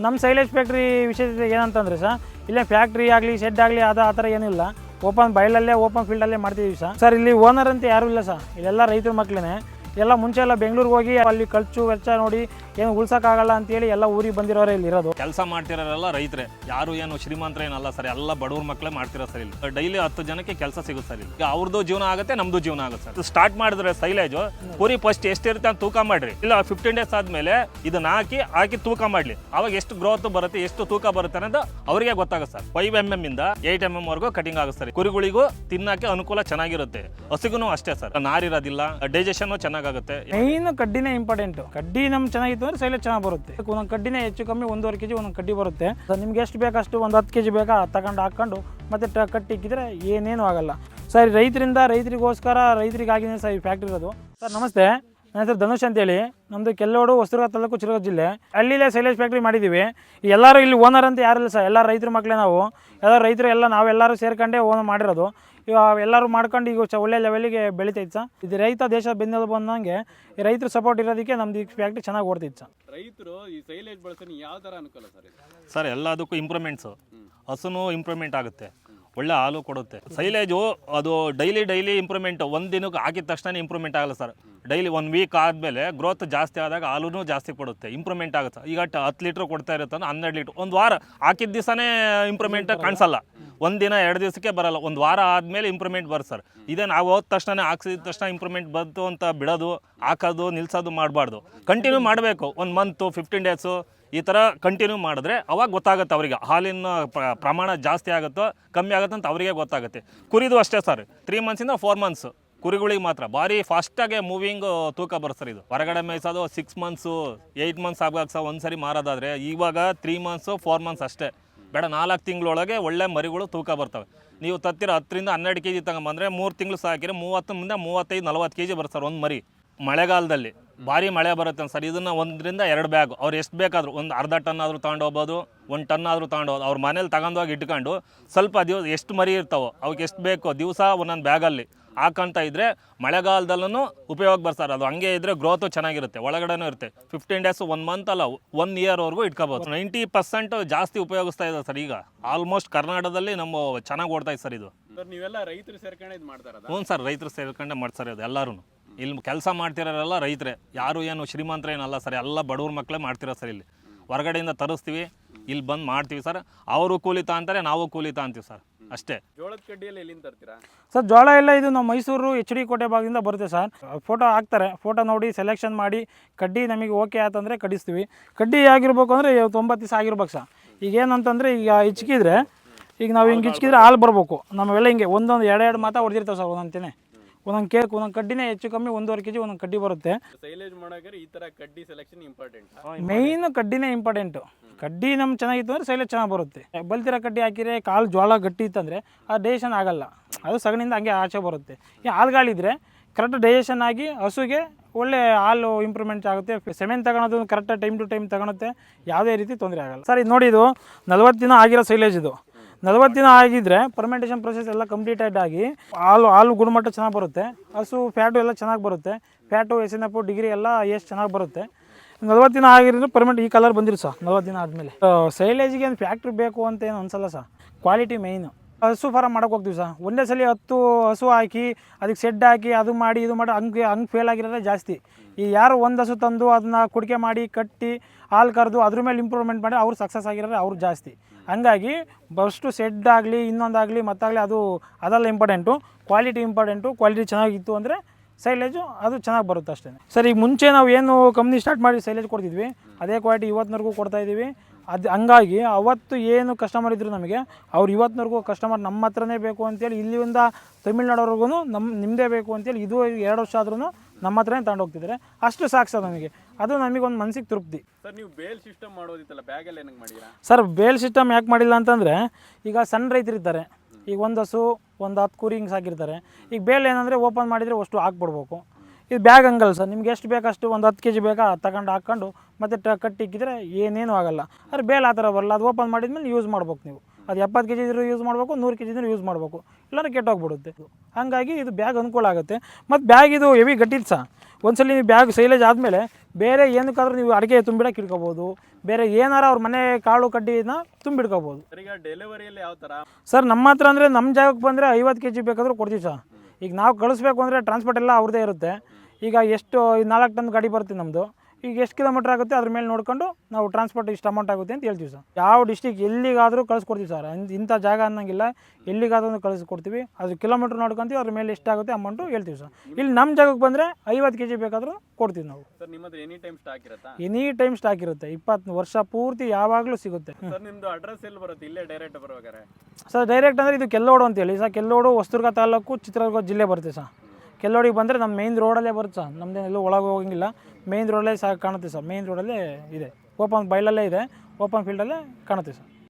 ನಮ್ಮ silage factory ವಿಶೇಷತೆ ಏನಂತಂದರೆ ಸರ್, ಇಲ್ಲೇ ಫ್ಯಾಕ್ಟ್ರಿ ಆಗಲಿ ಶೆಡ್ ಆಗಲಿ ಆ ಥರ ಏನಿಲ್ಲ. ಓಪನ್ ಬಯಲಲ್ಲೇ ಓಪನ್ ಫೀಲ್ಡಲ್ಲೇ ಮಾಡ್ತಿದ್ದೀವಿ ಸರ್. ಇಲ್ಲಿ ಓನರ್ ಅಂತ ಯಾರೂ ಇಲ್ಲ ಸರ್, ಇಲ್ಲೆಲ್ಲ ರೈತರ ಮಕ್ಕಳೇ. ಎಲ್ಲ ಮುಂಚೆ ಎಲ್ಲ ಬೆಂಗಳೂರಿಗೆ ಹೋಗಿ ಅಲ್ಲಿ ಖರ್ಚು ವೆಚ್ಚ ನೋಡಿ ಏನು ಉಳ್ಸೋಕ್ಕಾಗಲ್ಲ ಅಂತೇಳಿ ಎಲ್ಲ ಊರಿಗೆ ಬಂದಿರೋರೇ ಇಲ್ಲಿ ಇರೋದು. ಕೆಲಸ ಮಾಡ್ತಿರೋರೆಲ್ಲ ರೈತರೇ, ಯಾರು ಏನು ಶ್ರೀಮಂತರ ಏನಲ್ಲ ಸರ್, ಎಲ್ಲ ಬಡವ್ರ ಮಕ್ಕಳೇ ಮಾಡ್ತಿರೋ ಸರ್. ಇಲ್ಲಿ ಡೈಲಿ 10 ಜನಕ್ಕೆ ಕೆಲಸ ಸಿಗುತ್ತೆ ಸರ್. ಇಲ್ಲಿ ಅವ್ರದ್ದು ಜೀವನ ಆಗುತ್ತೆ, ನಮ್ದು ಜೀವನ ಆಗುತ್ತೆ ಸರ್. ಸ್ಟಾರ್ಟ್ ಮಾಡಿದ್ರೆ ಸೈಲೇಜು ಕುರಿ ಫಸ್ಟ್ ಎಷ್ಟಿರುತ್ತೆ ಅಂತ ತೂಕ ಮಾಡ್ರಿ. ಇಲ್ಲ 15 ಡೇಸ್ ಆದ್ಮೇಲೆ ಇದನ್ನ ಹಾಕಿ ತೂಕ ಮಾಡ್ಲಿ. ಅವಾಗ ಎಷ್ಟು ಗ್ರೋತ್ ಬರುತ್ತೆ, ಎಷ್ಟು ತೂಕ ಬರುತ್ತೆ ಅನ್ನೋದು ಅವರಿಗೆ ಗೊತ್ತಾಗುತ್ತೆ ಸರ್. 5 mm ಇಂದ 8 mm ವರೆಗೂ ಕಟಿಂಗ್ ಆಗುತ್ತೆ ಸರ್. ಕುರಿಗಳಿಗೂ ತಿನ್ನಕ್ಕೆ ಅನುಕೂಲ ಚೆನ್ನಾಗಿರುತ್ತೆ, ಹಸುಗೂ ಅಷ್ಟೇ ಸರ್. ನಾರಿರೋದಿಲ್ಲ, ಡೈಜೆಷನ್ ಚೆನ್ನಾಗುತ್ತೆ. ಮೇನ್ ಕಡ್ಡಿನೇ ಇಂಪಾರ್ಟೆಂಟ್. ಕಡ್ಡಿ ನಮ್ಗೆ ಚೆನ್ನಾಗಿತ್ತು ಅಂದ್ರೆ ಸೈಲೇಜ್ ಚೆನ್ನಾಗಿ ಬರುತ್ತೆ. ಒಂದೊಂದು ಕಡ್ಡಿನೇ ಹೆಚ್ಚು ಕಮ್ಮಿ 1.5 kg ಒಂದೊಂದು ಕಡ್ಡಿ ಬರುತ್ತೆ. ನಿಮ್ಗೆ ಎಷ್ಟು ಬೇಕಷ್ಟು ಒಂದು 10 kg ಬೇಕಾ ತಗೊಂಡು ಹಾಕೊಂಡು ಮತ್ತೆ ಕಟ್ಟಿಕ್ಕಿದ್ರೆ ಏನೇನು ಆಗಲ್ಲ ಸರ್. ರೈತರಿಗೋಸ್ಕರ ರೈತರಿಗಾಗಿನೇ ಸರ್ ಈ ಫ್ಯಾಕ್ಟ್ರಿ ಇರೋದು. ಸರ್ ನಮಸ್ತೆ, ನನ್ನ ಹೆಸರು ಧನುಷ್ ಅಂತೇಳಿ. ನಮ್ಮದು ಕೆಲ್ಲೋಡು ಹೊಸದುರ್ಗ ತಾಲೂಕು ಚಿತ್ರದುರ್ಗ ಜಿಲ್ಲೆ. ಹಳ್ಳಿಲೇ ಸೈಲೇಜ್ ಫ್ಯಾಕ್ಟ್ರಿ ಮಾಡಿದ್ದೀವಿ. ಎಲ್ಲರೂ ಇಲ್ಲಿ ಓನರ್ ಅಂತ ಯಾರಿಲ್ಲ ಸರ್, ಎಲ್ಲ ರೈತರ ಮಕ್ಕಳೇ ನಾವು. ಎಲ್ಲ ರೈತರು ಎಲ್ಲ ನಾವೆಲ್ಲರೂ ಸೇರ್ಕೊಂಡೇ ಓನರ್ ಮಾಡಿರೋದು. ಇವಾಗ ಎಲ್ಲರೂ ಮಾಡ್ಕೊಂಡು ಈಗ ಒಳ್ಳೆ ಲೆವೆಲಿಗೆ ಬೆಳಿತೈತೆ ಸರ್. ಇದು ರೈತ ದೇಶ ಬೆನ್ನೆಲುಬು ಬಂದಂಗೆ ಈ ರೈತರ ಸಪೋರ್ಟ್ ಇರೋದಕ್ಕೆ ನಮ್ದು ಈ ಫ್ಯಾಕ್ಟ್ರಿ ಚೆನ್ನಾಗಿ ಓಡ್ತೈತೆ ಸರ್. ರೈತರು ಈ ಸೈಲೇಜ್ ಬಳಸೋದು ಯಾವ ಥರ ಅನುಕೂಲ ಸರ್? ಸರ್ ಎಲ್ಲದಕ್ಕೂ ಇಂಪ್ರೂವ್ಮೆಂಟ್ಸು, ಹಸುನು ಇಂಪ್ರೂವ್ಮೆಂಟ್ ಆಗುತ್ತೆ, ಒಳ್ಳೆ ಹಾಲು ಕೊಡುತ್ತೆ. ಸೈಲೇಜು ಅದು ಡೈಲಿ ಇಂಪ್ರೂವ್ಮೆಂಟ್. ಒಂದು ದಿನಕ್ಕೆ ಹಾಕಿದ ತಕ್ಷಣ ಇಂಪ್ರೂವ್ಮೆಂಟ್ ಆಗಲ್ಲ ಸರ್. ಡೈಲಿ 1 ವೀಕ್ ಆದಮೇಲೆ ಗ್ರೋತ್ ಜಾಸ್ತಿ ಆದಾಗ ಹಾಲೂ ಜಾಸ್ತಿ ಕೊಡುತ್ತೆ, ಇಂಪ್ರೂವ್ಮೆಂಟ್ ಆಗುತ್ತೆ. ಈಗ 10 ಲೀಟ್ರ್ ಕೊಡ್ತಾ ಇರುತ್ತೆ, 12 ಲೀಟ್ರ್. ಒಂದು ವಾರ ಹಾಕಿದ ದಿವಸನೇ ಇಂಪ್ರೂವ್ಮೆಂಟ್ ಕಾಣಿಸಲ್ಲ, 1 ದಿನ 2 ದಿವಸಕ್ಕೆ ಬರಲ್ಲ, 1 ವಾರ ಆದಮೇಲೆ ಇಂಪ್ರೂವ್ಮೆಂಟ್ ಬರುತ್ತೆ ಸರ್. ಇದೇ ನಾವು ಹೋದ ತಕ್ಷಣ ಹಾಕ್ಸಿದ ತಕ್ಷಣ ಇಂಪ್ರೂವ್ಮೆಂಟ್ ಬಂತು ಅಂತ ಬಿಡೋದು, ಹಾಕೋದು, ನಿಲ್ಸೋದು ಮಾಡಬಾರ್ದು. ಕಂಟಿನ್ಯೂ ಮಾಡಬೇಕು. 1 ಮಂತು 15 ಡೇಸು ಈ ಥರ ಕಂಟಿನ್ಯೂ ಮಾಡಿದ್ರೆ ಅವಾಗ ಗೊತ್ತಾಗುತ್ತೆ ಅವರಿಗೆ ಹಾಲಿನ ಪ್ರಮಾಣ ಜಾಸ್ತಿ ಆಗುತ್ತೋ ಕಮ್ಮಿ ಆಗುತ್ತೆ ಅಂತ ಅವರಿಗೆ ಗೊತ್ತಾಗುತ್ತೆ. ಕುರಿದು ಅಷ್ಟೇ ಸರ್, 3 ಮಂತ್ಸಿಂದ 4 ಮಂತ್ಸು ಕುರಿಗಳಿಗೆ ಮಾತ್ರ ಭಾರಿ ಫಾಸ್ಟಾಗೆ ಮೂವಿಂಗ್ ತೂಕ ಬರುತ್ತೆ ಸರ್. ಇದು ಹೊರಗಡೆ ಮೇಯಿಸೋದು 6 ಮಂತ್ಸು 8 ಮಂತ್ಸ್ ಆಗಾಗ ಸಹ ಒಂದು ಸರಿ ಮಾರೋದಾದರೆ, ಇವಾಗ 3 ಮಂತ್ಸು 4 ಮಂತ್ಸ್ ಅಷ್ಟೇ ಬೇಡ, 4 ತಿಂಗಳೊಳಗೆ ಒಳ್ಳೆ ಮರಿಗಳು ತೂಕ ಬರ್ತವೆ. ನೀವು ತತ್ತಿರ 10 ರಿಂದ 12 kg ತಗೊಂಬಂದರೆ 3 ತಿಂಗಳು ಸಾಕಿದ್ರೆ 30 ಮುಂದೆ 35-40 kg ಬರುತ್ತೆ ಸರ್ ಒಂದು ಮರಿ. ಮಳೆಗಾಲದಲ್ಲಿ ಭಾರಿ ಮಳೆ ಬರುತ್ತೆ ಸರ್. ಇದನ್ನು 1 ರಿಂದ 2 ಬ್ಯಾಗ್ ಅವ್ರು ಎಷ್ಟು ಬೇಕಾದರೂ, ಒಂದು ಅರ್ಧ ಟನ್ ಆದರೂ ತೊಗೊಂಡೋಗ್ಬೋದು, 1 ಟನ್ ಆದರೂ ತೊಗೊಂಡೋಗ್ಬೋದು. ಅವ್ರ ಮನೇಲಿ ತಗೊಂಡೋಗಿ ಇಟ್ಕೊಂಡು ಸ್ವಲ್ಪ ದಿವಸ ಎಷ್ಟು ಮರಿ ಇರ್ತಾವೋ ಅವಕ್ಕೆ ಎಷ್ಟು ಬೇಕೋ ದಿವಸ ಒಂದೊಂದು ಬ್ಯಾಗಲ್ಲಿ ಹಾಕೊಂತ ಇದ್ದರೆ ಮಳೆಗಾಲದಲ್ಲೂ ಉಪಯೋಗ ಬರ್ತಾರೆ. ಅದು ಹಂಗೆ ಇದ್ದರೆ ಗ್ರೋತು ಚೆನ್ನಾಗಿರುತ್ತೆ, ಒಳಗಡೆನೂ ಇರುತ್ತೆ. 15 ಡೇಸ್ 1 ಮಂತ್ ಅಲ್ಲ 1 ಇಯರ್ವರೆಗೂ ಇಟ್ಕೋಬೋದು. 90% ಜಾಸ್ತಿ ಉಪಯೋಗಿಸ್ತಾ ಇದೆ ಸರ್. ಈಗ ಆಲ್ಮೋಸ್ಟ್ ಕರ್ನಾಟಕದಲ್ಲಿ ನಮ್ಮ ಚೆನ್ನಾಗಿ ಓಡ್ತಾ ಇದೆ ಸರ್ ಇದು. ಸರ್ ನೀವೆಲ್ಲ ರೈತರು ಸೇರ್ಕೊಂಡು ಇದು ಮಾಡ್ತಾರ? ಹ್ಞೂ ಸರ್, ರೈತರು ಸೇರ್ಕೊಂಡೆ ಮಾಡ್ತಾರೆ ಅದು. ಎಲ್ಲರೂ ಇಲ್ಲಿ ಕೆಲಸ ಮಾಡ್ತಿರೋರೆಲ್ಲ ರೈತರೇ, ಯಾರು ಏನು ಶ್ರೀಮಂತರ ಏನಲ್ಲ ಸರ್, ಎಲ್ಲ ಬಡವ್ರ ಮಕ್ಕಳೇ ಮಾಡ್ತಿರೋ ಸರ್. ಇಲ್ಲಿ ಹೊರಗಡೆಯಿಂದ ತರಿಸ್ತೀವಿ, ಇಲ್ಲಿ ಬಂದು ಮಾಡ್ತೀವಿ ಸರ್. ಅವರು ಕೂಲಿ ಅಂತಾರೆ, ನಾವು ಕೂಲಿ ಅಂತೀವಿ ಸರ್, ಅಷ್ಟೇ. ಜೋಳದ ಕಡ್ಡಿಯಲ್ಲಿ ಎಲ್ಲಿಂದ ತರ್ತೀರಾ ಸರ್? ಜೋಳ ಎಲ್ಲ ಇದು ನಮ್ಮ ಮೈಸೂರು HD ಕೋಟೆ ಭಾಗದಿಂದ ಬರುತ್ತೆ ಸರ್. ಫೋಟೋ ಹಾಕ್ತಾರೆ, ಫೋಟೋ ನೋಡಿ ಸೆಲೆಕ್ಷನ್ ಮಾಡಿ ಕಡ್ಡಿ ನಮಗೆ ಓಕೆ ಆತಂದರೆ ಕಡಿಸ್ತೀವಿ. ಕಡ್ಡಿ ಆಗಿರ್ಬೇಕು ಅಂದರೆ 90 ದಿವಸ ಆಗಿರ್ಬೇಕು ಸರ್. ಈಗ ಏನಂತಂದರೆ ಈಗ ಹಿಚ್ಕಿದ್ರೆ, ಈಗ ನಾವು ಹಿಂಗೆ ಹಿಚ್ಕಿದ್ರೆ ಹಾಲು ಬರಬೇಕು. ನಮ್ಮೆಲ್ಲ ಹಿಂಗೆ ಒಂದೊಂದು 2 ಮಾತಾ ಹೊಡೆದಿರ್ತಾವೆ ಸರ್. ಒಂದೊಂದು ಒಂದೊಂದು ಕಡ್ಡಿನೇ ಹೆಚ್ಚು ಕಮ್ಮಿ 1.5 kg ಒಂದೊಂದು ಕಡ್ಡಿ ಬರುತ್ತೆ. ಸೈಲೇಜ್ ಮಾಡೋಕೆ ಈ ಥರ ಕಡ್ಡಿ ಸೆಲೆಕ್ಷನ್ ಇಂಪಾರ್ಟೆಂಟ್. ಮೇಯ್ನ್ ಕಡ್ಡಿನೇ ಇಂಪಾರ್ಟೆಂಟು. ಕಡ್ಡಿ ನಮ್ಗೆ ಚೆನ್ನಾಗಿತ್ತು ಅಂದರೆ ಸೈಲೇಜ್ ಚೆನ್ನಾಗಿ ಬರುತ್ತೆ. ಬಲ್ತಿರೋ ಕಡ್ಡಿ ಹಾಕಿದ್ರೆ ಕಾಲು ಜೋಳ ಗಟ್ಟಿ ಇತ್ತಂದರೆ ಅದು ಡೈಜೆಷನ್ ಆಗಲ್ಲ, ಅದು ಸಗಣಿಯಿಂದ ಹಂಗೆ ಆಚೆ ಬರುತ್ತೆ. ಈ ಹಾಲುಗಳಿದ್ರೆ ಕರೆಕ್ಟ್ ಡೈಜೆಷನ್ ಆಗಿ ಹಸುಗೆ ಒಳ್ಳೆ ಹಾಲು ಇಂಪ್ರೂವ್ಮೆಂಟ್ ಆಗುತ್ತೆ. ಸೆಮೆನ್ ತಗೊಳೋದು ಕರೆಕ್ಟ್ ಟೈಮ್ ಟು ಟೈಮ್ ತಗೊಳುತ್ತೆ, ಯಾವುದೇ ರೀತಿ ತೊಂದರೆ ಆಗಲ್ಲ ಸರ್. ಇದು ನೋಡಿ, ಇದು 40 ದಿನ ಆಗಿರೋ ಸೈಲೇಜ್. ಇದು 40 ದಿನ ಆಗಿದ್ದರೆ ಫರ್ಮೆಂಟೇಷನ್ ಪ್ರೊಸೆಸ್ ಎಲ್ಲ ಕಂಪ್ಲೀಟೆಡ್ ಆಗಿ ಹಾಲು ಗುಣಮಟ್ಟ ಚೆನ್ನಾಗಿ ಬರುತ್ತೆ. ಹಸು ಫ್ಯಾಟು ಎಲ್ಲ ಚೆನ್ನಾಗಿ ಬರುತ್ತೆ. ಫ್ಯಾಟು SNF ಡಿಗ್ರಿ ಎಲ್ಲ ಎಷ್ಟು ಚೆನ್ನಾಗಿ ಬರುತ್ತೆ. 40 ದಿನ ಆಗಿರೋದು ಪರ್ಮೆಂಟ್ ಈ ಕಲರ್ ಬಂದಿರು ಸರ್. 40 ದಿನ ಆದಮೇಲೆ ಸೈಲೇಜಿಗೆ ಒಂದು ಫ್ಯಾಕ್ಟ್ರಿ ಬೇಕು ಅಂತ ಏನು ಅನ್ಸಲ್ಲ ಸರ್. ಕ್ವಾಲಿಟಿ ಮೇಯ್ನು. ಹಸು ಫಾರಮ್ ಮಾಡೋಕೆ ಹೋಗ್ತೀವಿ ಸರ್, ಒಂದೇ ಸಲ 10 ಹಸು ಹಾಕಿ ಅದಕ್ಕೆ ಶೆಡ್ ಹಾಕಿ ಅದು ಮಾಡಿ ಇದು ಮಾಡಿ ಹಂಗೆ ಫೇಲ್ ಆಗಿರೋದೇ ಜಾಸ್ತಿ. ಈ ಯಾರು ಒಂದು ಹಸು ತಂದು ಅದನ್ನ ಕುಡಿಕೆ ಮಾಡಿ ಕಟ್ಟಿ ಹಾಲು ಕರೆದು ಅದ್ರ ಮೇಲೆ ಇಂಪ್ರೂವ್ಮೆಂಟ್ ಮಾಡಿ ಅವ್ರು ಸಕ್ಸಸ್ ಆಗಿರೋದೇ ಅವ್ರು ಜಾಸ್ತಿ. ಹಂಗಾಗಿ ಫಸ್ಟು ಶೆಡ್ ಆಗಲಿ ಇನ್ನೊಂದಾಗಲಿ ಮತ್ತಾಗಲಿ ಅದೆಲ್ಲ ಇಂಪಾರ್ಟೆಂಟು. Quality important. ಕ್ವಾಲಿಟಿ ಚೆನ್ನಾಗಿತ್ತು ಅಂದರೆ ಸೈಲೇಜು ಅದು ಚೆನ್ನಾಗಿ ಬರುತ್ತೆ ಅಷ್ಟೇ ಸರ್. ಈಗ ಮುಂಚೆ ನಾವು ಏನು ಕಂಪ್ನಿ ಸ್ಟಾರ್ಟ್ ಮಾಡಿ ಸೈಲೇಜ್ ಕೊಡ್ತಿದ್ವಿ, ಅದೇ ಕ್ವಾಲಿಟಿ ಇವತ್ತಿನವರೆಗೂ ಕೊಡ್ತಾಯಿದ್ದೀವಿ. ಅದು ಹಂಗಾಗಿ ಅವತ್ತು ಏನು ಕಸ್ಟಮರ್ ಇದ್ದರು ನಮಗೆ, ಅವ್ರು ಇವತ್ತಿನವರೆಗೂ ಕಸ್ಟಮರ್ ನಮ್ಮ ಹತ್ರನೇ ಬೇಕು ಅಂತೇಳಿ ಇಲ್ಲಿಂದ ತಮಿಳ್ನಾಡವ್ರಿಗೂ ನಿಮ್ಮದೇ ಬೇಕು ಅಂತೇಳಿ ಇದು 2 ವರ್ಷ ಆದ್ರೂ ನಮ್ಮ ಹತ್ರನೇ ತಗೊಂಡೋಗ್ತಿದ್ದಾರೆ. ಅಷ್ಟು ಸಾಕು ಸರ್ ನಮಗೆ. ಅದು ನಮಗೊಂದು ಮನಸ್ಸಿಗೆ ತೃಪ್ತಿ. ಸರ್ ನೀವು ಬೇಲ್ ಸಿಸ್ಟಮ್ ಮಾಡೋದಿತ್ತಲ್ಲ, ಬ್ಯಾಗಲ್ಲಿ ಏನಕ್ಕೆ ಮಾಡಿರಾ ಸರ್? ಬೇಲ್ ಸಿಸ್ಟಮ್ ಯಾಕೆ ಮಾಡಿಲ್ಲ ಅಂತಂದರೆ, ಈಗ ಸಣ್ಣ ರೈತರು ಇರ್ತಾರೆ, ಈಗ ಒಂದು ಹಸು ಒಂದು 10 ಕುರಿ ಹಿಂಗೆ ಸಾಕಿರ್ತಾರೆ. ಈಗ ಬೇಲ್ ಏನಂದರೆ ಓಪನ್ ಮಾಡಿದರೆ ಅಷ್ಟು ಹಾಕ್ಬಿಡ್ಬೇಕು. ಇದು ಬ್ಯಾಗ್ ಹಂಗಲ್ಲ ಸರ್, ನಿಮ್ಗೆ ಎಷ್ಟು ಬೇಕಷ್ಟು ಒಂದು 10 kg ಬೇಕಾ ತಗೊಂಡು ಹಾಕ್ಕೊಂಡು ಮತ್ತೆ ಕಟ್ಟಿಕ್ಕಿದ್ರೆ ಏನೇನು ಆಗಲ್ಲ. ಆದರೆ ಬೇಲ್ ಆ ಥರ ಬರಲ್ಲ. ಅದು ಓಪನ್ ಮಾಡಿದ್ಮೇಲೆ ಯೂಸ್ ಮಾಡ್ಬೇಕು ನೀವು. ಅದು 70 kg ಇದ್ರೂ ಯೂಸ್ ಮಾಡಬೇಕು, 100 kg ಇದ್ರೂ ಯೂಸ್ ಮಾಡಬೇಕು, ಇಲ್ಲಾಂದ್ರೆ ಕೆಟ್ಟೋಗ್ಬಿಡುತ್ತೆ. ಹಾಗಾಗಿ ಇದು ಬ್ಯಾಗ್ ಅನುಕೂಲ ಆಗುತ್ತೆ. ಮತ್ತು ಬ್ಯಾಗ್ ಇದು ಹೆವಿ ಗಟ್ಟಿತ್ತು ಸರ್. ಒಂದ್ಸಲಿ ನೀವು ಬ್ಯಾಗ್ ಸೈಲೇಜ್ ಆದಮೇಲೆ ಬೇರೆ ಏನಕ್ಕಾದ್ರೂ ನೀವು ಅಡಿಕೆ ತುಂಬಿಡಕ್ಕೆ ಇಟ್ಕೋಬೋದು, ಬೇರೆ ಏನಾರ ಅವ್ರ ಮನೆ ಕಾಳು ಕಡ್ಡಿನ ತುಂಬಿಡ್ಕೋಬೋದು. ಸರ್ ಈಗ ಡೆಲಿವರಿಯಲ್ಲಿ ಯಾವ ಥರ? ಸರ್ ನಮ್ಮ ಹತ್ರ ಅಂದರೆ ನಮ್ಮ ಜಾಗಕ್ಕೆ ಬಂದರೆ 50 kg ಬೇಕಾದರೂ ಕೊಡ್ತೀವಿ ಸರ್. ಈಗ ನಾವು ಕಳಿಸ್ಬೇಕು ಅಂದರೆ ಟ್ರಾನ್ಸ್ಪೋರ್ಟ್ ಎಲ್ಲ ಅವ್ರದ್ದೇ ಇರುತ್ತೆ. ಈಗ ಎಷ್ಟು 4 ಟನ್ ಗಾಡಿ ಬರುತ್ತೆ ನಮ್ಮದು, ಈಗ ಎಷ್ಟು ಕಿಲೋಮೀಟ್ರ್ ಆಗುತ್ತೆ ಅದ್ರ ಮೇಲೆ ನೋಡ್ಕೊಂಡು ನಾವು ಟ್ರಾನ್ಸ್ಪೋರ್ಟ್ ಇಷ್ಟು ಅಮೌಂಟ್ ಆಗುತ್ತೆ ಅಂತ ಹೇಳ್ತೀವಿ ಸರ್. ಯಾವ ಡಿಸ್ಟಿಕ್ ಎಲ್ಲಿಗಾದರೂ ಕಳಿಸ್ಕೊಡ್ತೀವಿ ಸರ್, ಇಂಥ ಜಾಗ ಅನ್ನೋಂಗಿಲ್ಲ, ಎಲ್ಲಿಗಾದ್ರೂ ಕಳಿಸ್ಕೊಡ್ತೀವಿ. ಅದು ಕಿಲೋಮೀಟ್ರ್ ನೋಡ್ಕೊಂತೀವಿ, ಅದ್ರ ಮೇಲೆ ಎಷ್ಟಾಗುತ್ತೆ ಅಮೌಂಟು ಹೇಳ್ತೀವಿ ಸರ್. ಇಲ್ಲಿ ನಮ್ಮ ಜಾಗಕ್ಕೆ ಬಂದರೆ 50 kg ಬೇಕಾದರೂ ಕೊಡ್ತೀವಿ ನಾವು. ಸರ್ ನಿಮ್ಮ ಹತ್ರ ಎನಿ ಟೈಮ್ ಸ್ಟಾಕ್ ಇರುತ್ತಾ? ಎನಿ ಟೈಮ್ ಸ್ಟಾಕ್ ಇರುತ್ತೆ, 20 ವರ್ಷ ಪೂರ್ತಿ ಯಾವಾಗಲೂ ಸಿಗುತ್ತೆ. ಸರ್ ನಿಮ್ಮದು ಅಡ್ರೆಸ್ ಎಲ್ಲಿ ಬರುತ್ತೆ? ಇಲ್ಲೇ ಡೈರೆಕ್ಟ್ ಬರ್ಬೇಕಾರೆ? ಸರ್ ಡೈರೆಕ್ಟ್ ಅಂದರೆ ಇದು ಕೆಲ್ಲೋಡು ಅಂತೇಳಿ ಸರ್, ಕೆಲ್ಲೋಡು ಹೊಸದುರ್ಗ ತಾಲೂಕು ಚಿತ್ರದುರ್ಗ ಜಿಲ್ಲೆ ಬರುತ್ತೆ ಸರ್. ಕೆಲ್ಲೋಡಿಗೆ ಬಂದರೆ ನಮ್ಮ ಮೇನ್ ರೋಡಲ್ಲೇ ಬರುತ್ತೆ ಸರ್, ನಮ್ಮದೇನೆಲ್ಲೂ ಒಳಗೆ ಹೋಗಂಗಿಲ್ಲ, ಮೇನ್ ರೋಡಲ್ಲೇ ಕಾಣುತ್ತೆ ಸರ್. ಮೇನ್ ರೋಡಲ್ಲೇ ಇದೆ, ಓಪನ್ ಬೈಲಲ್ಲೇ ಇದೆ, ಓಪನ್ ಫೀಲ್ಡಲ್ಲೇ ಕಾಣುತ್ತೆ ಸರ್.